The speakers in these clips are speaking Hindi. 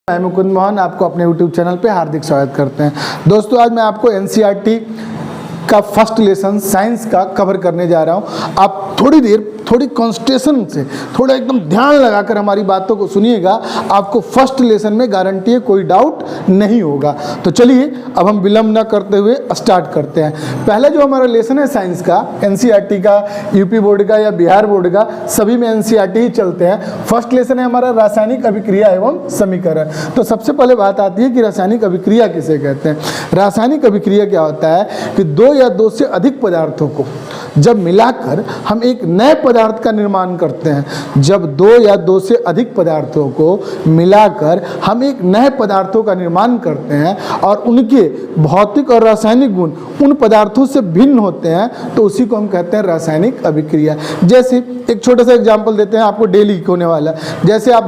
मैं मुकुंद मोहन आपको अपने YouTube चैनल पे हार्दिक स्वागत करते हैं। दोस्तों आज मैं आपको NCERT का फर्स्ट लेसन साइंस का कवर करने जा रहा हूं। आप थोड़ी देर थोड़ी कंसंट्रेशन से थोड़ा एकदम ध्यान लगाकर हमारी बातों को सुनिएगा। आपको फर्स्ट लेसन में गारंटी है, कोई डाउट नहीं होगा। तो चलिए अब हम विलंब न करते हुए स्टार्ट करते हैं। पहला जो हमारा लेसन है साइंस का, NCERT का, यूपी बोर्ड का या बिहार बोर्ड का, सभी में NCERT ही चलते हैं। फर्स्ट लेसन है हमारा रासायनिक अभिक्रिया एवं समीकरण। तो सबसे पहले बात आती है कि रासायनिक अभिक्रिया किसे कहते हैं। रासायनिक अभिक्रिया क्या होता है कि दो या दो से अधिक पदार्थों को जब मिलाकर हम एक नए पदार्थ का निर्माण करते हैं। जब दो या दो से अधिक पदार्थों को मिलाकर हम एक नए पदार्थों का निर्माण करते हैं और उनके भौतिक और रासायनिक गुण उन पदार्थों से भिन्न होते हैं, तो उसी को हम कहते हैं रासायनिक अभिक्रिया। जैसे एक छोटा सा एग्जांपल देते हैं आपको, डेली होने वाला। जैसे आप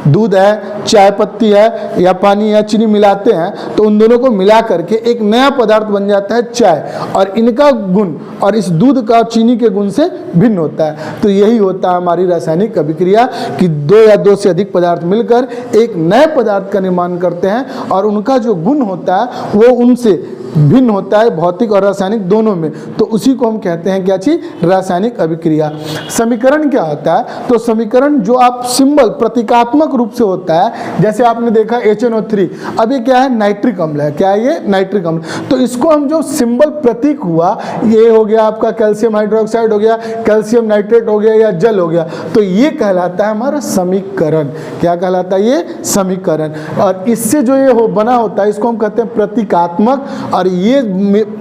दूध है, चाय पत्ती है या पानी या चीनी मिलाते हैं, तो उन दोनों को मिला करके एक नया पदार्थ बन जाता है चाय, और इनका गुण और इस दूध का चीनी के गुण से भिन्न होता है। तो यही होता है हमारी रासायनिक अभिक्रिया कि दो या दो से अधिक पदार्थ मिलकर एक नए पदार्थ का निर्माण करते हैं और उनका जो गुण होता है वो उनसे भिन्न होता है, भौतिक और रासायनिक दोनों में। तो उसी को हम कहते हैं क्या चीज, रासायनिक अभिक्रिया। समीकरण क्या होता है, तो समीकरण जो आप सिंबल प्रतीकात्मक रूप से होता है, जैसे आपने देखा HNO3, अब ये क्या है, नाइट्रिक अम्ल है। क्या है ये, नाइट्रिक अम्ल। तो इसको हम जो सिंबल प्रतीक हुआ, ये हो गया आपका कैल्शियम हाइड्रोक्साइड हो गया, कैल्शियम नाइट्रेट हो गया या जल हो गया, तो ये कहलाता है हमारा समीकरण। क्या कहलाता है, ये समीकरण। और इससे जो ये बना होता है इसको हम कहते हैं प्रतीकात्मक, और ये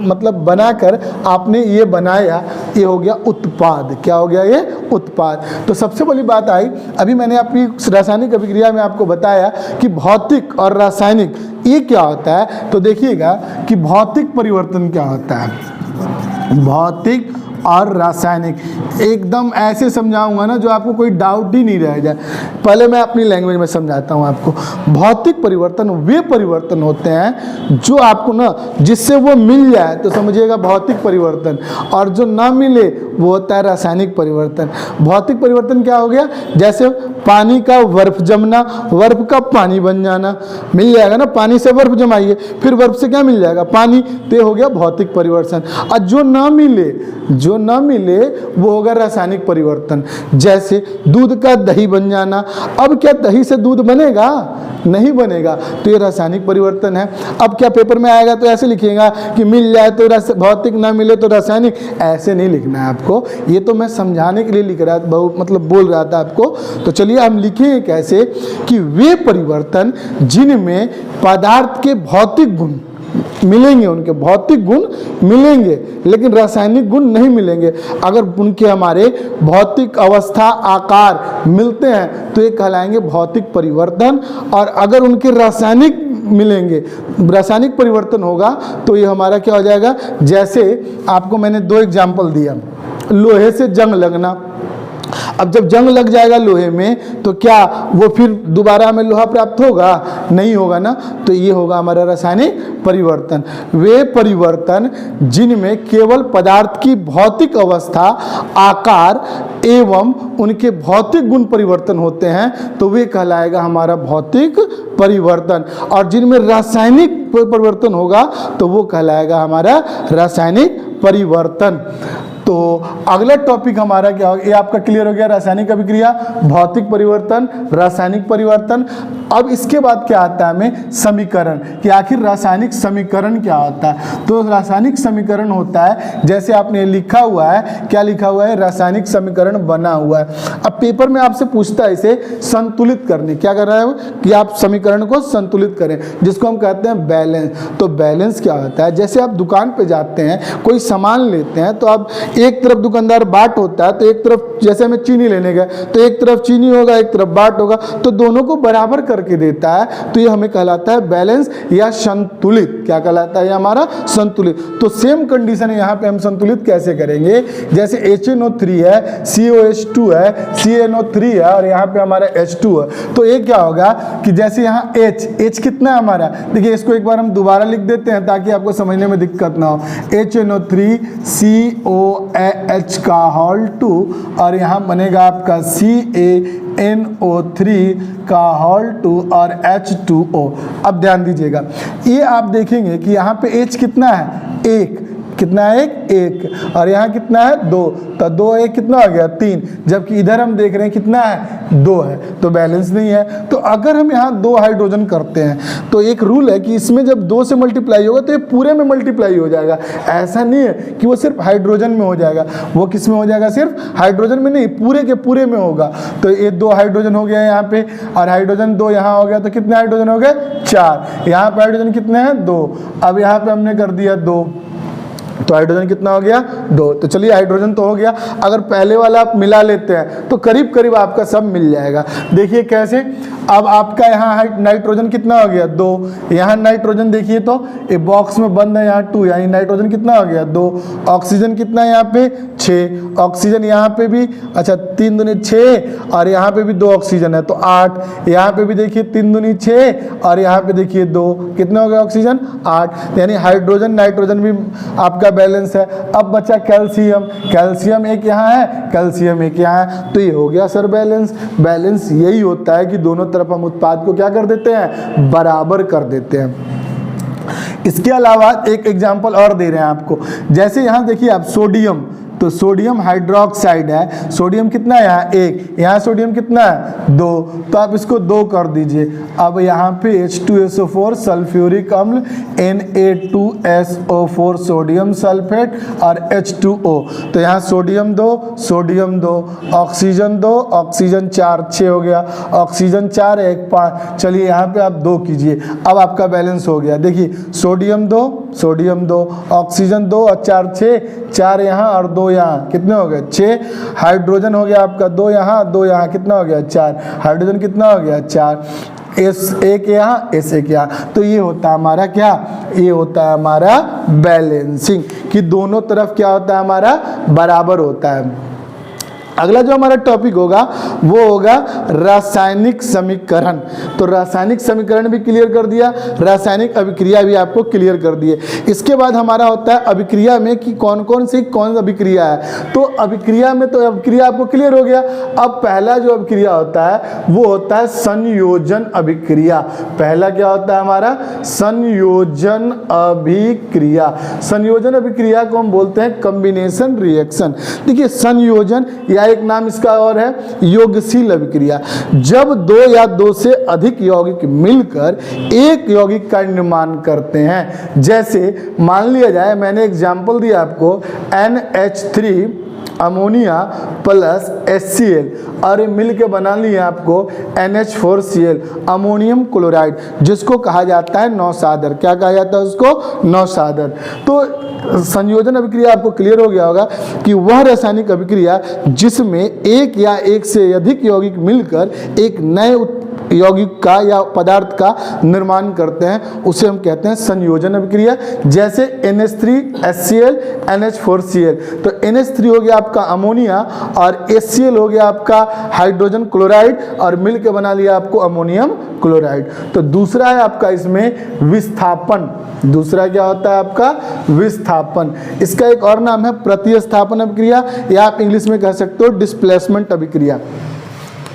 मतलब बनाकर आपने ये बनाया, ये हो गया उत्पाद। क्या हो गया, ये उत्पाद। तो सबसे बड़ी बात आई, अभी मैंने अपनी रासायनिक अभिक्रिया में आपको बताया कि भौतिक और रासायनिक ये क्या होता है। तो देखिएगा कि भौतिक परिवर्तन क्या होता है। भौतिक और रासायनिक एकदम ऐसे समझाऊंगा ना जो आपको कोई डाउट ही नहीं रह जाए। पहले मैं अपनी लैंग्वेज में समझाता हूँ आपको। भौतिक परिवर्तन वे परिवर्तन होते हैं जो आपको ना, जिससे वो मिल जाए तो समझिएगा भौतिक परिवर्तन, और जो ना मिले वो होता है रासायनिक परिवर्तन। भौतिक परिवर्तन क्या हो गया, जैसे पानी का बर्फ जमना, बर्फ का पानी बन जाना, मिल जाएगा ना, पानी से बर्फ जमाइए, फिर बर्फ से क्या मिल जाएगा, पानी। तो हो गया भौतिक परिवर्तन। और जो ना मिले वो होगा रासायनिक परिवर्तन। जैसे दूध का दही बन जाना, अब क्या दही से दूध बनेगा, नहीं बनेगा, तो ये रासायनिक परिवर्तन है। अब क्या पेपर में आएगा तो ऐसे लिखिएगा कि मिल जाए तो भौतिक, ना मिले तो रासायनिक, ऐसे नहीं लिखना है आपको। ये तो मैं समझाने के लिए लिख रहा था, मतलब बोल रहा था आपको। तो चलिए हम लिखेंगे कैसे कि वे परिवर्तन जिनमें पदार्थ के भौतिक गुण मिलेंगे, उनके भौतिक गुण मिलेंगे लेकिन रासायनिक गुण नहीं मिलेंगे। अगर उनके हमारे भौतिक अवस्था आकार मिलते हैं तो ये कहलाएंगे भौतिक परिवर्तन, और अगर उनके रासायनिक मिलेंगे, रासायनिक परिवर्तन होगा तो ये हमारा क्या हो जाएगा। जैसे आपको मैंने दो एग्जाम्पल दिया, लोहे से जंग लगना। अब जब जंग लग जाएगा लोहे में तो क्या वो फिर दोबारा हमें लोहा प्राप्त होगा, नहीं होगा ना। तो ये होगा हमारा रासायनिक परिवर्तन। वे परिवर्तन जिनमें केवल पदार्थ की भौतिक अवस्था, आकार एवं उनके भौतिक गुण परिवर्तन होते हैं तो वे कहलाएगा हमारा भौतिक परिवर्तन, और जिनमें रासायनिक परिवर्तन होगा तो वो कहलाएगा हमारा रासायनिक परिवर्तन। तो अगला टॉपिक हमारा क्या होगा, ये आपका क्लियर हो गया, रासायनिक अभिक्रिया, भौतिक परिवर्तन, रासायनिक परिवर्तन। अब इसके बाद क्या आता है हमें, समीकरण, कि आखिर रासायनिक समीकरण क्या होता है। तो रासायनिक समीकरण होता है, जैसे आपने लिखा हुआ है, क्या लिखा हुआ है, रासायनिक समीकरण बना हुआ है। अब पेपर में आपसे पूछता है इसे संतुलित करने, क्या कर रहा है कि आप समीकरण को संतुलित करें, जिसको हम कहते हैं बैलेंस। तो बैलेंस क्या होता है, जैसे आप दुकान पे जाते हैं, कोई सामान लेते हैं, तो आप एक तरफ दुकानदार बाट होता है, तो एक तरफ जैसे हमें चीनी लेने गए तो एक तरफ चीनी होगा, एक तरफ बाट होगा, तो दोनों को बराबर करके देता है, तो ये हमें कहलाता है बैलेंस या संतुलित। क्या कहलाता है, हमारा संतुलित। तो सेम कंडीशन है, यहाँ पे हम संतुलित कैसे करेंगे, जैसे HNO3 है, COH2 है, CNO3 है, और यहाँ पे हमारा H2 है। तो ये क्या होगा कि जैसे यहाँ H कितना है हमारा, देखिए इसको एक बार हम दोबारा लिख देते हैं ताकि आपको समझने में दिक्कत ना हो। HNO3 COH OH का होल 2 और यहाँ बनेगा आपका CaNO3 का होल 2 और H2O। अब ध्यान दीजिएगा, ये आप देखेंगे कि यहाँ पे H कितना है, एक, कितना है, एक, और यहाँ कितना है, 2, तो 2 एक कितना हो गया, 3, जबकि इधर हम देख रहे हैं कितना है, 2 है, तो बैलेंस नहीं है। तो अगर हम यहाँ 2 हाइड्रोजन करते हैं तो एक रूल है कि इसमें जब 2 से मल्टीप्लाई होगा तो ये पूरे में मल्टीप्लाई हो जाएगा। ऐसा नहीं है कि वो सिर्फ हाइड्रोजन में हो जाएगा, वो किस में हो जाएगा, सिर्फ हाइड्रोजन में नहीं, पूरे के पूरे में होगा। तो ये 2 हाइड्रोजन हो गया यहाँ पे, और हाइड्रोजन 2 यहाँ हो गया, तो कितने हाइड्रोजन हो गए, 4। यहाँ पे हाइड्रोजन कितने हैं, 2। अब यहाँ पे हमने कर दिया 2, तो हाइड्रोजन कितना हो गया, 2। तो चलिए हाइड्रोजन तो हो गया, अगर पहले वाला आप मिला लेते हैं तो करीब करीब आपका सब मिल जाएगा। देखिए कैसे, अब आपका यहाँ नाइट्रोजन कितना हो गया, 2। यहाँ नाइट्रोजन देखिए तो ये बॉक्स में बंद है, यहाँ 2, यानी नाइट्रोजन कितना हो गया, 2। ऑक्सीजन कितना है यहाँ पे, 6। ऑक्सीजन यहाँ पे भी, अच्छा 3 दूनी 6, और यहाँ पे भी 2 ऑक्सीजन है तो 8। यहाँ पे भी देखिए 3 दूनी 6, और यहाँ पे देखिए 2, कितने हो गए ऑक्सीजन, 8। यानी हाइड्रोजन नाइट्रोजन भी आपका बैलेंस है। अब बचा कैल्शियम, कैल्शियम एक यहाँ है, कैल्शियम एक यहाँ है, तो ये हो गया सर बैलेंस। बैलेंस यही होता है कि दोनों तरफ हम उत्पाद को क्या कर देते हैं, बराबर कर देते हैं। इसके अलावा एक एग्जांपल और दे रहे हैं आपको, जैसे यहाँ देखिए आप सोडियम, तो सोडियम हाइड्रोक्साइड है, सोडियम कितना है यहाँ, 1, यहाँ सोडियम कितना है, 2, तो आप इसको 2 कर दीजिए। अब यहाँ पे H2SO4 सल्फ्यूरिक अम्ल, Na2SO4 सोडियम सल्फेट और H2O, तो यहाँ सोडियम 2, सोडियम 2, ऑक्सीजन 2, ऑक्सीजन 4, 6 हो गया, ऑक्सीजन 4, 1, 5। चलिए यहाँ पे आप 2 कीजिए, अब आपका बैलेंस हो गया। देखिए सोडियम 2, सोडियम 2, ऑक्सीजन 2 और 4, 6, 4 यहाँ और 2 यहाँ, कितने हो गए, 6। हाइड्रोजन हो गया आपका 2 यहाँ, 2 यहाँ, कितना हो गया, 4। हाइड्रोजन कितना हो गया, 4। S1 यहाँ, S1 यहाँ। तो ये होता है हमारा क्या, ये होता है हमारा बैलेंसिंग, कि दोनों तरफ क्या होता है, हमारा बराबर होता है। अगला जो हमारा टॉपिक होगा वो होगा रासायनिक समीकरण। तो रासायनिक समीकरण भी क्लियर कर दिया, रासायनिक अभिक्रिया भी आपको क्लियर कर दिए। इसके बाद हमारा होता है अभिक्रिया में कि कौन कौन अभिक्रिया है। तो अभिक्रिया में तो अभिक्रिया आपको क्लियर हो गया। अब पहला जो अभिक्रिया होता है वो होता है संयोजन अभिक्रिया। पहला क्या होता है हमारा, संयोजन अभिक्रिया। संयोजन अभिक्रिया को हम बोलते हैं कॉम्बिनेशन रिएक्शन। देखिए संयोजन या एक नाम इसका और है योगशील अभिक्रिया। जब 2 या 2 से अधिक यौगिक मिलकर एक यौगिक का निर्माण करते हैं, जैसे मान लिया जाए, मैंने एग्जांपल दिया आपको NH3 अमोनिया प्लस HCl, और मिल के बना लिया आपको NH4Cl अमोनियम क्लोराइड, जिसको कहा जाता है नौसादर। क्या कहा जाता है उसको, नौसादर। तो संयोजन अभिक्रिया आपको क्लियर हो गया होगा कि वह रासायनिक अभिक्रिया जिसमें एक या एक से अधिक यौगिक मिलकर एक नए यौगिक का या पदार्थ का निर्माण करते हैं, उसे हम कहते हैं संयोजन अभिक्रिया। जैसे NH3HCl NH4Cl, तो NH3 हो गया आपका अमोनिया और HCl हो गया आपका हाइड्रोजन क्लोराइड, और मिल के बना लिया आपको अमोनियम क्लोराइड। तो दूसरा है आपका इसमें विस्थापन। दूसरा क्या होता है आपका, विस्थापन। इसका एक और नाम है प्रतिस्थापन अभिक्रिया, या आप इंग्लिश में कह सकते हो डिस्प्लेसमेंट अभिक्रिया।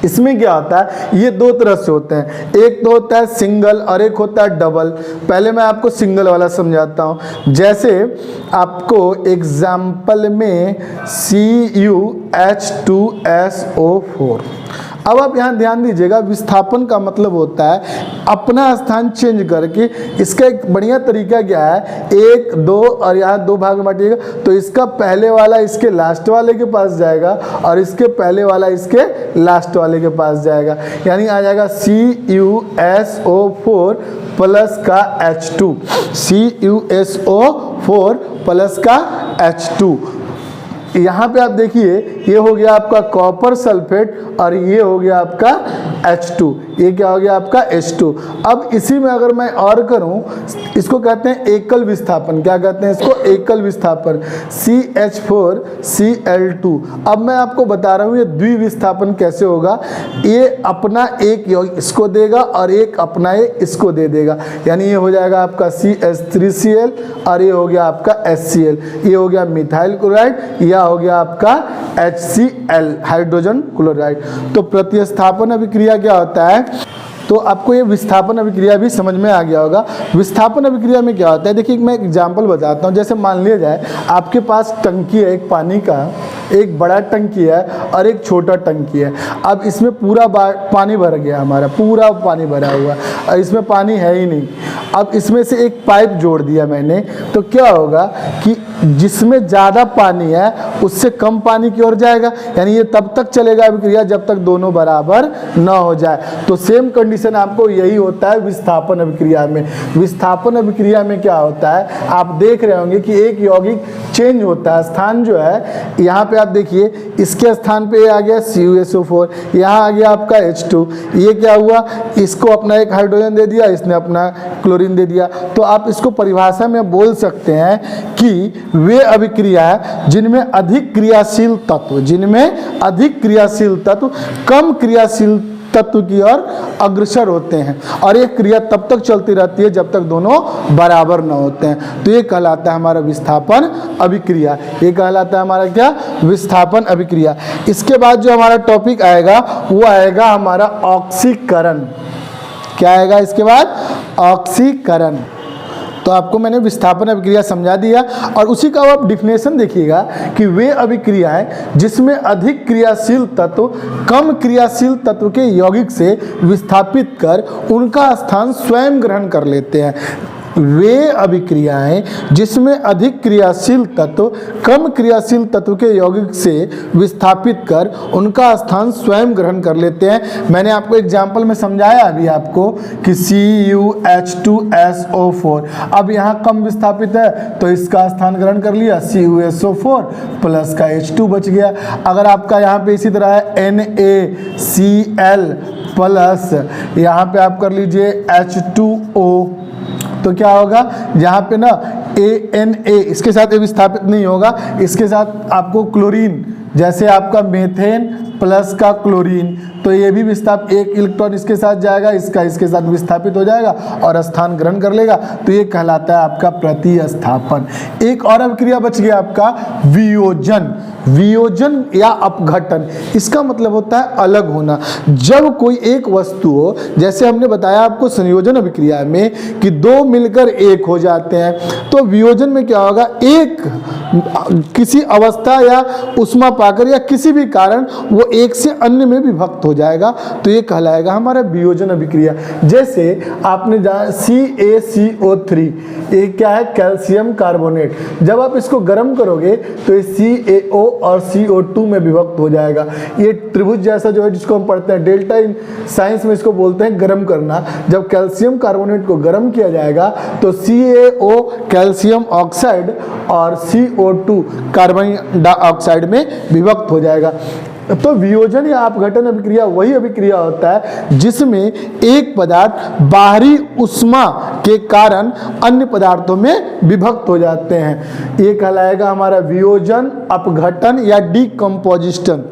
इसमें क्या होता है, ये 2 तरह से होते हैं, एक तो होता है सिंगल और एक होता है डबल। पहले मैं आपको सिंगल वाला समझाता हूँ। जैसे आपको एग्जाम्पल में CuH2SO4। अब आप यहाँ ध्यान दीजिएगा, विस्थापन का मतलब होता है अपना स्थान चेंज करके। इसका एक बढ़िया तरीका क्या है, 1 2 और यहाँ 2 भाग में बांटिएगा, तो इसका पहले वाला इसके लास्ट वाले के पास जाएगा और इसके पहले वाला इसके लास्ट वाले के पास जाएगा। यानी आ जाएगा CuSO4 प्लस का H2, CuSO4 प्लस का H2। यहाँ पे आप देखिए, ये हो गया आपका कॉपर सल्फेट और ये हो गया आपका H2, ये क्या हो गया आपका H2। अब इसी में अगर मैं और करूं, इसको कहते हैं एकल विस्थापन। क्या कहते हैं इसको? एकल विस्थापन, CH4Cl2। अब मैं आपको बता रहा हूं ये द्विविस्थापन कैसे होगा। ये अपना एक यौगिक इसको देगा और एक अपना ये इसको दे देगा, यानी ये हो जाएगा आपका CH3Cl और ये हो गया आपका HCl। ये हो गया मिथाइल क्लोराइड, या हो गया आपका HCl, हाइड्रोजन क्लोराइड। तो प्रतिस्थापन अभिक्रिया क्या होता है? तो आपको ये विस्थापन अभिक्रिया भी समझ में आ गया होगा। विस्थापन अभिक्रिया में क्या होता है, देखिए मैं एक एग्जांपल बताता हूँ। जैसे मान लिया जाए आपके पास टंकी है एक पानी का, एक बड़ा टंकी है और एक छोटा टंकी है। अब इसमें पूरा पानी भर गया, हमारा पूरा पानी भरा हुआ और इसमें पानी है ही नहीं। अब इसमें से एक पाइप जोड़ दिया मैंने, तो क्या होगा कि जिसमें ज़्यादा पानी है उससे कम पानी की ओर जाएगा, यानी ये तब तक चलेगा अभिक्रिया जब तक दोनों बराबर न हो जाए। तो सेम कंडीशन आपको यही होता है विस्थापन अभिक्रिया में। विस्थापन अभिक्रिया में क्या होता है, आप देख रहे होंगे कि एक यौगिक चेंज होता है, स्थान जो है यहाँ पे आप देखिए, इसके स्थान पे आ गया CuSO4, यहाँ आ गया आपका H2। ये क्या हुआ, इसको अपना एक हाइड्रोजन दे दिया, इसने अपना क्लोरीन दे दिया। तो आप इसको परिभाषा में बोल सकते हैं कि वे अभिक्रिया है जिनमें अधिक क्रियाशील तत्व, जिनमें अधिक क्रियाशील तत्व कम क्रियाशील तत्व की ओर अग्रसर होते हैं, और ये क्रिया तब तक चलती रहती है जब तक दोनों बराबर न होते हैं। तो ये कहलाता है हमारा विस्थापन अभिक्रिया। ये कहलाता है हमारा क्या? विस्थापन अभिक्रिया। इसके बाद जो हमारा टॉपिक आएगा वो आएगा हमारा ऑक्सीकरण। क्या आएगा इसके बाद? ऑक्सीकरण। तो आपको मैंने विस्थापन अभिक्रिया समझा दिया, और उसी का आप डिफिनेशन देखिएगा कि वे अभिक्रियाएं जिसमें अधिक क्रियाशील तत्व कम क्रियाशील तत्व के यौगिक से विस्थापित कर उनका स्थान स्वयं ग्रहण कर लेते हैं। वे अभिक्रियाएं जिसमें अधिक क्रियाशील तत्व कम क्रियाशील तत्व के यौगिक से विस्थापित कर उनका स्थान स्वयं ग्रहण कर लेते हैं। मैंने आपको एग्जाम्पल में समझाया अभी आपको कि CuH2SO4, अब यहाँ कम विस्थापित है तो इसका स्थान ग्रहण कर लिया, CuSO4 प्लस का H2 बच गया। अगर आपका यहाँ पे इसी तरह है NaCl प्लस यहाँ पे आप कर लीजिए H2O, तो क्या होगा, यहाँ पे ना ANA इसके साथ विस्थापित नहीं होगा, इसके साथ आपको क्लोरीन, जैसे आपका मेथेन प्लस का क्लोरीन, तो ये भी विस्थापित, एक इलेक्ट्रॉन इसके साथ जाएगा, इसका इसके साथ विस्थापित हो जाएगा और स्थान ग्रहण कर लेगा। तो ये कहलाता है आपका प्रतिस्थापन। एक और अभिक्रिया बच गया आपका वियोजन। वियोजन या अपघटन, इसका मतलब होता है अलग होना। जब कोई एक वस्तु हो, जैसे हमने बताया आपको संयोजन अभिक्रिया में कि दो मिलकर एक हो जाते हैं, तो वियोजन में क्या होगा, एक किसी अवस्था या उष्मा पाकर या किसी भी कारण वो एक से अन्य में विभक्त हो जाएगा, तो ये कहलाएगा हमारा वियोजन अभिक्रिया। जैसे आपने जाना CaCO3, ये क्या है, कैल्शियम कार्बोनेट। जब आप इसको गर्म करोगे तो ये CaO और CO2 में विभक्त हो जाएगा। ये त्रिभुज जैसा जो है, जिसको हम पढ़ते हैं डेल्टा, इन साइंस में इसको बोलते हैं गर्म करना। जब कैल्शियम कार्बोनेट को गर्म किया जाएगा तो CaO कैल्शियम ऑक्साइड और CO2 कार्बन डाइऑक्साइड में विभक्त हो जाएगा। तो वियोजन या अपघटन अभिक्रिया वही अभिक्रिया होता है जिसमें एक पदार्थ बाहरी उष्मा के कारण अन्य पदार्थों में विभक्त हो जाते हैं। ये कहलाएगा हमारा वियोजन, अपघटन या डीकम्पोजिशन।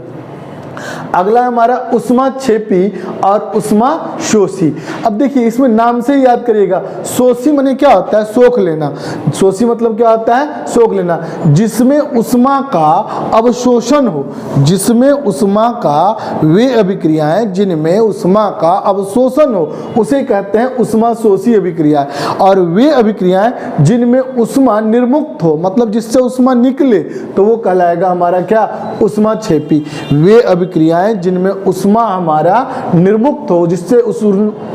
अगला हमारा उष्मा क्षेपी और उष्मा शोषी। अब देखिए इसमें नाम से ही याद करिएगा, शोषी माने क्या होता है, सोख लेना। शोषी मतलब क्या होता है, सोख लेना। जिसमें उष्मा का अवशोषण हो, जिसमें उष्मा का, वे अभिक्रियाएं जिनमें उष्मा का अवशोषण हो उसे कहते हैं उष्मा शोषी अभिक्रिया। और वे अभिक्रियाएं जिनमें उष्मा निर्मुक्त हो, मतलब जिससे उष्मा निकले, तो वो कहलाएगा हमारा क्या, उष्मा क्षेपी। वे अभिक्रियाएं जिनमें उष्मा हमारा निर्मुक्त हो, जिससे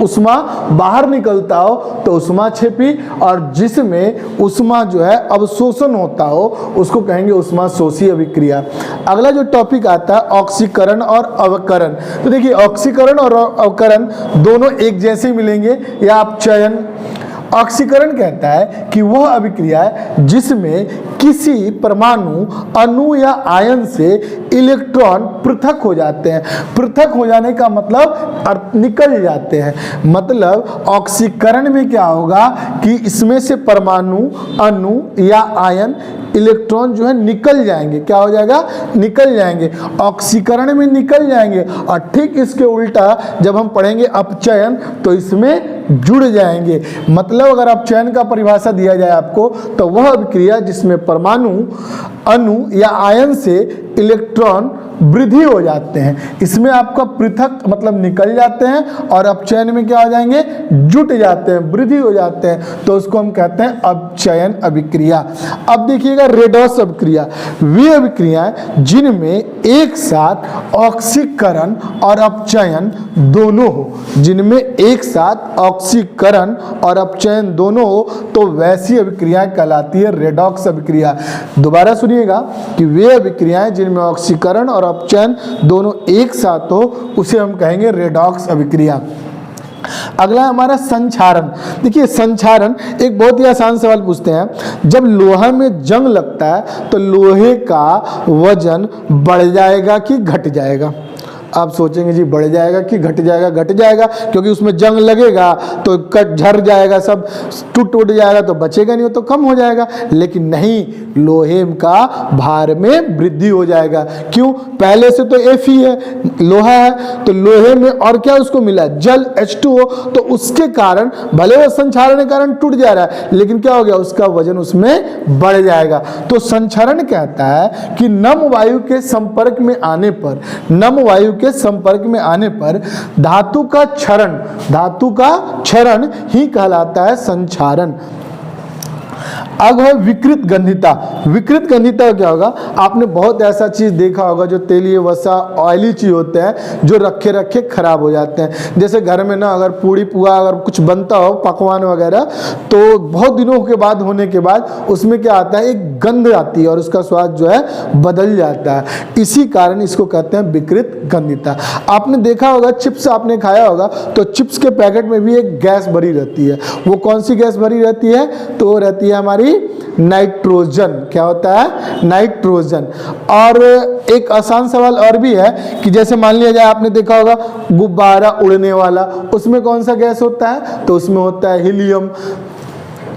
उष्मा बाहर निकलता हो, तो उष्मा क्षेपी। और जिसमें उष्मा जो है अवशोषण होता हो उसको कहेंगे उष्मा शोषी अभिक्रिया। अगला जो टॉपिक आता है ऑक्सीकरण और अवकरण। तो देखिए ऑक्सीकरण और अवकरण दोनों एक जैसे मिलेंगे, या आप चयन ऑक्सीकरण कहता है कि वह अभिक्रिया है जिसमें किसी परमाणु, अणु या आयन से इलेक्ट्रॉन पृथक हो जाते हैं। पृथक हो जाने का मतलब निकल जाते हैं। मतलब ऑक्सीकरण में क्या होगा कि इसमें से परमाणु, अणु या आयन, इलेक्ट्रॉन जो है निकल जाएंगे। क्या हो जाएगा? निकल जाएंगे। ऑक्सीकरण में निकल जाएंगे। और ठीक इसके उल्टा जब हम पढ़ेंगे अपचयन तो इसमें जुड़ जाएंगे। मतलब अगर अपचयन का परिभाषा दिया जाए आपको तो वह अभिक्रिया जिसमें परमाणु, अणु या आयन से इलेक्ट्रॉन वृद्धि हो जाते हैं, इसमें आपका पृथक मतलब निकल जाते हैं और अपचयन में क्या हो जाएंगे? जुट जाते हैं, वृद्धि हो जाते हैं, तो उसको हम कहते हैं अपचयन अभिक्रिया। अब देखिएगा रेडॉक्स अभिक्रिया, वे अभिक्रियाएं जिनमें एक साथ ऑक्सीकरण और अपचयन दोनों हो, जिनमें एक साथ ऑक्सीकरण और अपचयन दोनों हो तो वैसी अभिक्रियाएं कहलाती है रेडॉक्स अभिक्रिया। दोबारा सुनिएगा कि वे अभिक्रियाएं जिनमें ऑक्सीकरण और अपचयन दोनों एक साथ हो उसे हम कहेंगे रेडॉक्स अभिक्रिया। अगला हमारा संक्षारण। देखिए संक्षारण एक बहुत ही आसान सवाल पूछते हैं, जब लोहा में जंग लगता है तो लोहे का वजन बढ़ जाएगा कि घट जाएगा? आप सोचेंगे जी बढ़ जाएगा कि घट जाएगा? घट जाएगा, क्योंकि उसमें जंग लगेगा तो कट झड़ जाएगा, सब टूट जाएगा तो बचेगा नहीं, तो कम हो जाएगा। लेकिन नहीं, लोहे का भार में वृद्धि हो जाएगा। क्यों? पहले से तो Fe है, लोहा है, तो लोहे में और क्या उसको मिला? जल, H2O, तो उसके कारण भले वो संक्षारण के कारण टूट जा रहा है लेकिन क्या हो गया? उसका वजन उसमें बढ़ जाएगा। तो संक्षारण कहता है कि नम वायु के संपर्क में आने पर, नम वायु के संपर्क में आने पर धातु का क्षरण ही कहलाता है संक्षारण। अब है विकृत गंधिता। विकृत गंधिता क्या होगा? आपने बहुत ऐसा चीज देखा होगा जो तेलीय, वसा, ऑयली चीज होते हैं जो रखे रखे खराब हो जाते हैं। जैसे घर में ना अगर पूड़ी पुआ अगर कुछ बनता हो, पकवान वगैरह, तो बहुत दिनों के बाद होने के बाद उसमें क्या आता है? एक गंध आती है और उसका स्वाद जो है बदल जाता है। इसी कारण इसको कहते हैं विकृत गंधिता। आपने देखा होगा चिप्स आपने खाया होगा तो चिप्स के पैकेट में भी एक गैस भरी रहती है। वो कौन सी गैस भरी रहती है? तो वो रहती है हमारी नाइट्रोजन। क्या होता है? नाइट्रोजन। और एक आसान सवाल और भी है कि जैसे मान लिया जाए आपने देखा होगा गुब्बारा उड़ने वाला, उसमें कौन सा गैस होता है? तो उसमें होता है हीलियम।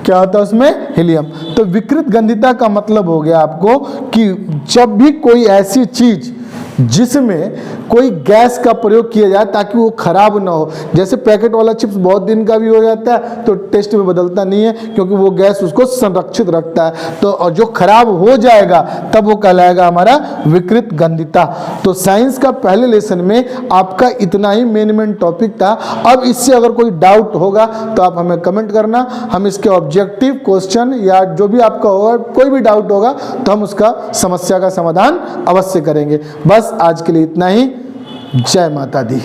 क्या होता है उसमें? हीलियम। तो विकृत गंधिता का मतलब हो गया आपको कि जब भी कोई ऐसी चीज जिसमें कोई गैस का प्रयोग किया जाए ताकि वो खराब ना हो, जैसे पैकेट वाला चिप्स बहुत दिन का भी हो जाता है तो टेस्ट में बदलता नहीं है क्योंकि वो गैस उसको संरक्षित रखता है, तो और जो खराब हो जाएगा तब वो कहलाएगा हमारा विकृत गंधिता। तो साइंस का पहले लेसन में आपका इतना ही मेन टॉपिक था। अब इससे अगर कोई डाउट होगा तो आप हमें कमेंट करना, हम इसके ऑब्जेक्टिव क्वेश्चन या जो भी आपका होगा, कोई भी डाउट होगा तो हम उसका समस्या का समाधान अवश्य करेंगे। बस आज के लिए इतना ही। जय माता दी।